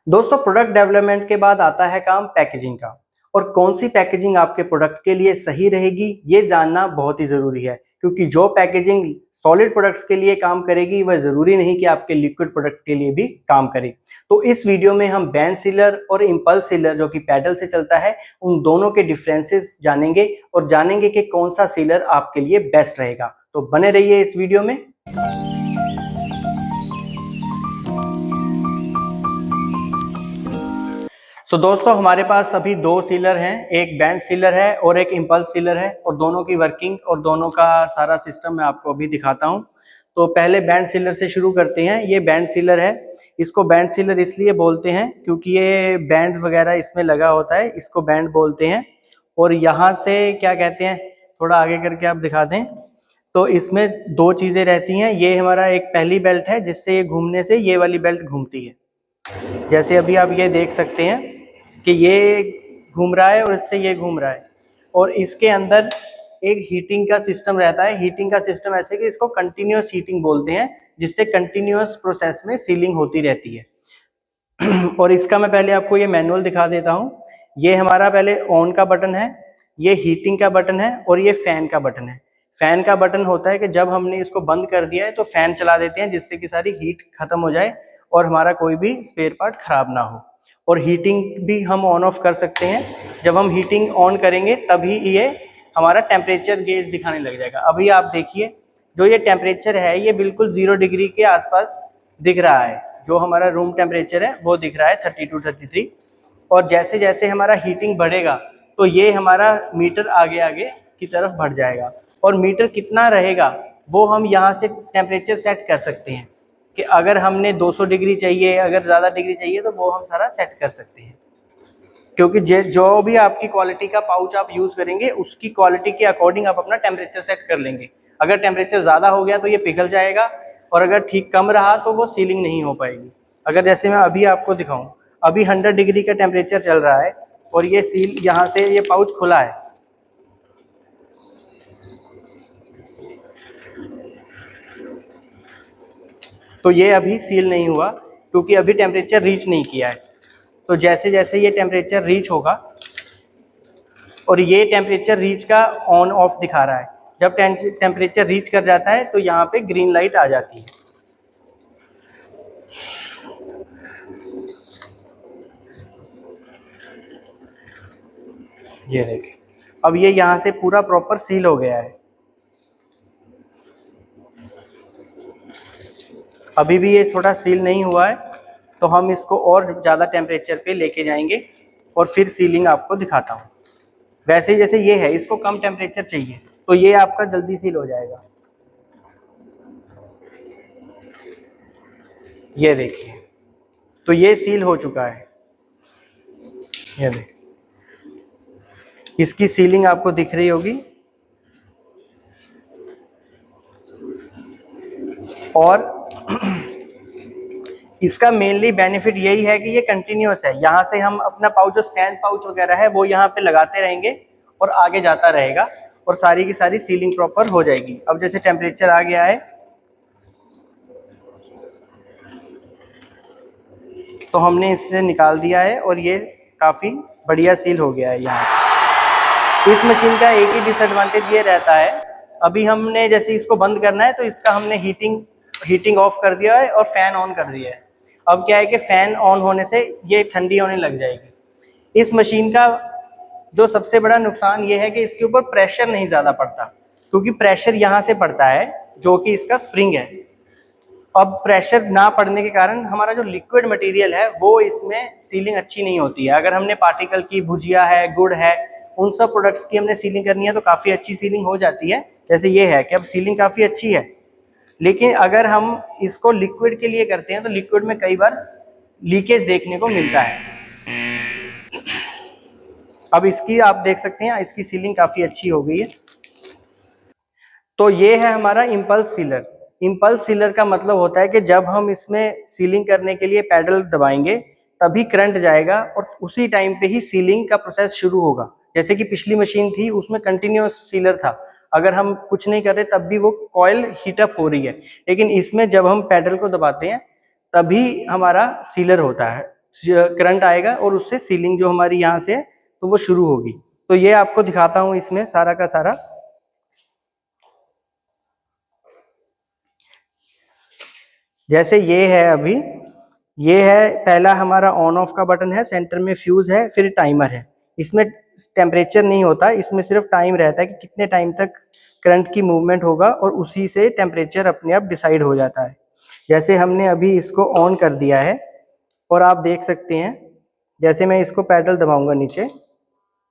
दोस्तों, product development के बाद आता है काम पैकेजिंग का। और कौन सी पैकेजिंग आपके प्रोडक्ट के लिए सही रहेगी ये जानना बहुत ही जरूरी है, क्योंकि जो पैकेजिंग सॉलिड प्रोडक्ट्स के लिए काम करेगी वह जरूरी नहीं कि आपके लिक्विड प्रोडक्ट के लिए भी काम करे। तो इस वीडियो में हम बैंड सीलर और इंपल्स सीलर जो कि पैडल से चलता है उन दोनों के डिफरेंसेस जानेंगे और जानेंगे कि कौन सा सीलर आपके लिए बेस्ट रहेगा। तो बने रहिए इस वीडियो में। दोस्तों, हमारे पास अभी दो सीलर हैं, एक बैंड सीलर है और एक इंपल्स सीलर है, और दोनों की वर्किंग और दोनों का सारा सिस्टम मैं आपको अभी दिखाता हूं। तो पहले बैंड सीलर से शुरू करते हैं। ये बैंड सीलर है। इसको बैंड सीलर इसलिए बोलते हैं क्योंकि ये बैंड वगैरह इसमें लगा होता है, इसको बैंड बोलते हैं। और यहाँ से क्या कहते हैं, थोड़ा आगे करके आप दिखा दें। तो इसमें दो चीज़ें रहती हैं। ये हमारा एक पहली बेल्ट है जिससे ये घूमने से ये वाली बेल्ट घूमती है। जैसे अभी आप ये देख सकते हैं कि ये घूम रहा है और इससे ये घूम रहा है। और इसके अंदर एक हीटिंग का सिस्टम रहता है। हीटिंग का सिस्टम ऐसे कि इसको कंटिन्यूअस हीटिंग बोलते हैं, जिससे कंटिन्यूअस प्रोसेस में सीलिंग होती रहती है। और इसका मैं पहले आपको ये मैनुअल दिखा देता हूँ। ये हमारा पहले ऑन का बटन है, ये हीटिंग का बटन है और ये फैन का बटन है। फैन का बटन होता है कि जब हमने इसको बंद कर दिया है तो फैन चला देते हैं, जिससे कि सारी हीट खत्म हो जाए और हमारा कोई भी स्पेयर पार्ट खराब ना हो। और हीटिंग भी हम ऑन ऑफ कर सकते हैं। जब हम हीटिंग ऑन करेंगे तभी ये हमारा टेम्परेचर गेज दिखाने लग जाएगा। अभी आप देखिए, जो ये टेम्परेचर है ये बिल्कुल 0 डिग्री के आसपास दिख रहा है। जो हमारा रूम टेम्परेचर है वो दिख रहा है 32 33। और जैसे जैसे हमारा हीटिंग बढ़ेगा तो ये हमारा मीटर आगे आगे की तरफ बढ़ जाएगा। और मीटर कितना रहेगा वो हम यहाँ से टेम्परेचर सेट कर सकते हैं कि अगर हमने 200 डिग्री चाहिए, अगर ज़्यादा डिग्री चाहिए तो वो हम सारा सेट कर सकते हैं। क्योंकि जो भी आपकी क्वालिटी का पाउच आप यूज़ करेंगे उसकी क्वालिटी के अकॉर्डिंग आप अपना टेम्परेचर सेट कर लेंगे। अगर टेम्परेचर ज़्यादा हो गया तो ये पिघल जाएगा, और अगर ठीक कम रहा तो वो सीलिंग नहीं हो पाएगी। अगर जैसे मैं अभी आपको दिखाऊं, अभी 100 डिग्री का टेम्परेचर चल रहा है और ये सील यहाँ से ये पाउच खुला है। तो ये अभी सील नहीं हुआ क्योंकि अभी टेम्परेचर रीच नहीं किया है। तो जैसे जैसे ये टेम्परेचर रीच होगा, और ये टेम्परेचर रीच का ऑन ऑफ दिखा रहा है, जब टेम्परेचर रीच कर जाता है तो यहाँ पे ग्रीन लाइट आ जाती है। ये देखिए, अब ये यहाँ से पूरा प्रॉपर सील हो गया है। अभी भी ये थोड़ा सील नहीं हुआ है, तो हम इसको और ज़्यादा टेम्परेचर पे लेके जाएंगे और फिर सीलिंग आपको दिखाता हूँ। वैसे जैसे ये है, इसको कम टेम्परेचर चाहिए तो ये आपका जल्दी सील हो जाएगा। ये देखिए, तो ये सील हो चुका है। ये देखिए, इसकी सीलिंग आपको दिख रही होगी। और इसका मेनली बेनिफिट यही है कि ये कंटिन्यूअस है। यहाँ से हम अपना पाउच, जो स्टैंड पाउच वगैरह है, वो यहाँ पे लगाते रहेंगे और आगे जाता रहेगा और सारी की सारी सीलिंग प्रॉपर हो जाएगी। अब जैसे टेम्परेचर आ गया है तो हमने इससे निकाल दिया है और ये काफ़ी बढ़िया सील हो गया है। यहाँ इस मशीन का एक ही डिसएडवांटेज ये रहता है, अभी हमने जैसे इसको बंद करना है तो इसका हमने हीटिंग ऑफ कर दिया है और फैन ऑन कर दिया है। अब क्या है कि फैन ऑन होने से ये ठंडी होने लग जाएगी। इस मशीन का जो सबसे बड़ा नुकसान ये है कि इसके ऊपर प्रेशर नहीं ज़्यादा पड़ता, क्योंकि प्रेशर यहाँ से पड़ता है जो कि इसका स्प्रिंग है। अब प्रेशर ना पड़ने के कारण हमारा जो लिक्विड मटेरियल है वो इसमें सीलिंग अच्छी नहीं होती है। अगर हमने पार्टिकल की, भुजिया है, गुड़ है, उन सब प्रोडक्ट्स की हमने सीलिंग करनी है तो काफ़ी अच्छी सीलिंग हो जाती है। जैसे ये है कि अब सीलिंग काफ़ी अच्छी है। लेकिन अगर हम इसको लिक्विड के लिए करते हैं तो लिक्विड में कई बार लीकेज देखने को मिलता है। अब इसकी आप देख सकते हैं, इसकी सीलिंग काफ़ी अच्छी हो गई है। तो ये है हमारा इंपल्स सीलर। इंपल्स सीलर का मतलब होता है कि जब हम इसमें सीलिंग करने के लिए पैडल दबाएंगे तभी करंट जाएगा और उसी टाइम पे ही सीलिंग का प्रोसेस शुरू होगा। जैसे कि पिछली मशीन थी उसमें कंटिन्यूअस सीलर था, अगर हम कुछ नहीं कर रहे तब भी वो कॉइल हीटअप हो रही है। लेकिन इसमें जब हम पैडल को दबाते हैं तभी हमारा सीलर होता है, करंट आएगा और उससे सीलिंग जो हमारी यहाँ से है तो वो शुरू होगी। तो ये आपको दिखाता हूँ इसमें सारा का सारा। जैसे ये है, अभी ये है पहला हमारा ऑन ऑफ का बटन है, सेंटर में फ्यूज है, फिर टाइमर है। इसमें टेम्परेचर नहीं होता, इसमें सिर्फ टाइम रहता है कि कितने टाइम तक करंट की मूवमेंट होगा और उसी से टेम्परेचर अपने आप डिसाइड हो जाता है। जैसे हमने अभी इसको ऑन कर दिया है और आप देख सकते हैं जैसे मैं इसको पैडल दबाऊंगा नीचे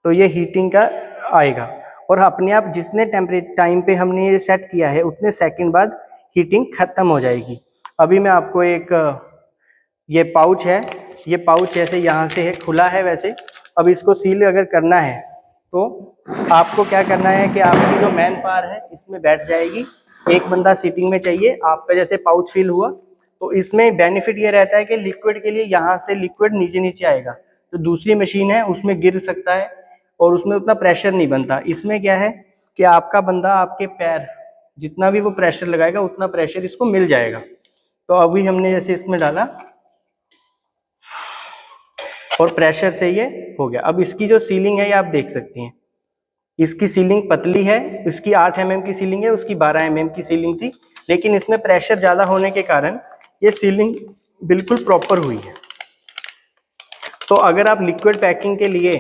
तो ये हीटिंग का आएगा और अपने आप जितने टाइम पे हमने ये सेट किया है उतने सेकंड बाद हीटिंग खत्म हो जाएगी। अभी मैं आपको एक ये पाउच है, ये पाउच ऐसे यहाँ से है, खुला है वैसे। अब इसको सील अगर करना है तो आपको क्या करना है कि आपकी जो मैन पावर है इसमें बैठ जाएगी, एक बंदा सीटिंग में चाहिए। आपका जैसे पाउच फील हुआ तो इसमें बेनिफिट ये रहता है कि लिक्विड के लिए यहाँ से लिक्विड नीचे नीचे आएगा, तो दूसरी मशीन है उसमें गिर सकता है और उसमें उतना प्रेशर नहीं बनता। इसमें क्या है कि आपका बंदा आपके पैर जितना भी वो प्रेशर लगाएगा उतना प्रेशर इसको मिल जाएगा। तो अभी हमने जैसे इसमें डाला और प्रेशर से ये हो गया। अब इसकी जो सीलिंग है ये आप देख सकती हैं, इसकी सीलिंग पतली है, इसकी 8 mm की सीलिंग है, उसकी 12 mm की सीलिंग थी, लेकिन इसमें प्रेशर ज़्यादा होने के कारण ये सीलिंग बिल्कुल प्रॉपर हुई है। तो अगर आप लिक्विड पैकिंग के लिए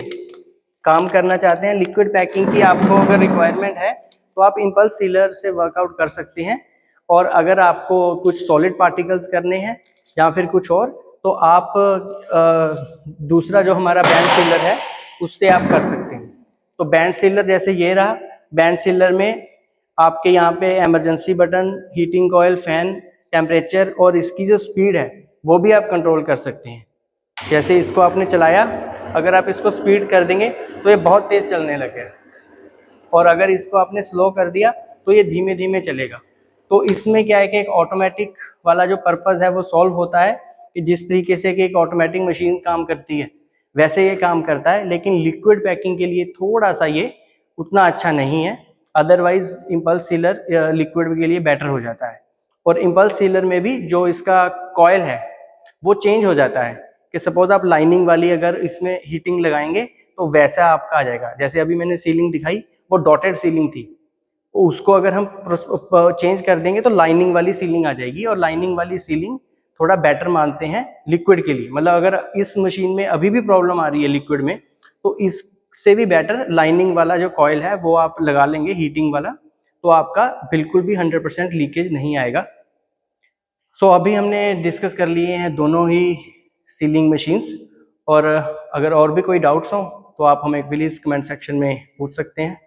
काम करना चाहते हैं, लिक्विड पैकिंग की आपको अगर रिक्वायरमेंट है तो आप इम्पल्स सीलर से वर्कआउट कर सकते हैं। और अगर आपको कुछ सॉलिड पार्टिकल्स करने हैं या फिर कुछ और, तो आप दूसरा जो हमारा बैंड सीलर है उससे आप कर सकते हैं। तो बैंड सीलर जैसे ये रहा, बैंड सीलर में आपके यहाँ पे emergency button, heating coil, fan, temperature और इसकी जो स्पीड है वो भी आप कंट्रोल कर सकते हैं। जैसे इसको आपने चलाया, अगर आप इसको स्पीड कर देंगे तो ये बहुत तेज़ चलने लगेगा और अगर इसको आपने स्लो कर दिया तो ये धीमे धीमे चलेगा। तो इसमें क्या है कि एक ऑटोमेटिक वाला जो पर्पज़ है वो सॉल्व होता है कि जिस तरीके से कि एक ऑटोमेटिक मशीन काम करती है वैसे ये काम करता है, लेकिन लिक्विड पैकिंग के लिए थोड़ा सा ये उतना अच्छा नहीं है। अदरवाइज इम्पल्स सीलर लिक्विड के लिए बेटर हो जाता है। और इम्पल्स सीलर में भी जो इसका कॉयल है वो चेंज हो जाता है कि सपोज आप लाइनिंग वाली अगर इसमें हीटिंग लगाएंगे तो वैसा आपका आ जाएगा। जैसे अभी मैंने सीलिंग दिखाई वो डॉटेड सीलिंग थी, उसको अगर हम चेंज कर देंगे तो लाइनिंग वाली सीलिंग आ जाएगी। और लाइनिंग वाली सीलिंग थोड़ा बेटर मानते हैं लिक्विड के लिए। मतलब अगर इस मशीन में अभी भी प्रॉब्लम आ रही है लिक्विड में तो इससे भी बेटर लाइनिंग वाला जो कॉयल है वो आप लगा लेंगे हीटिंग वाला, तो आपका बिल्कुल भी 100% लीकेज नहीं आएगा। सो अभी हमने डिस्कस कर लिए हैं दोनों ही सीलिंग मशीन्स, और अगर और भी कोई डाउट्स हों तो आप हमें प्लीज़ कमेंट सेक्शन में पूछ सकते हैं।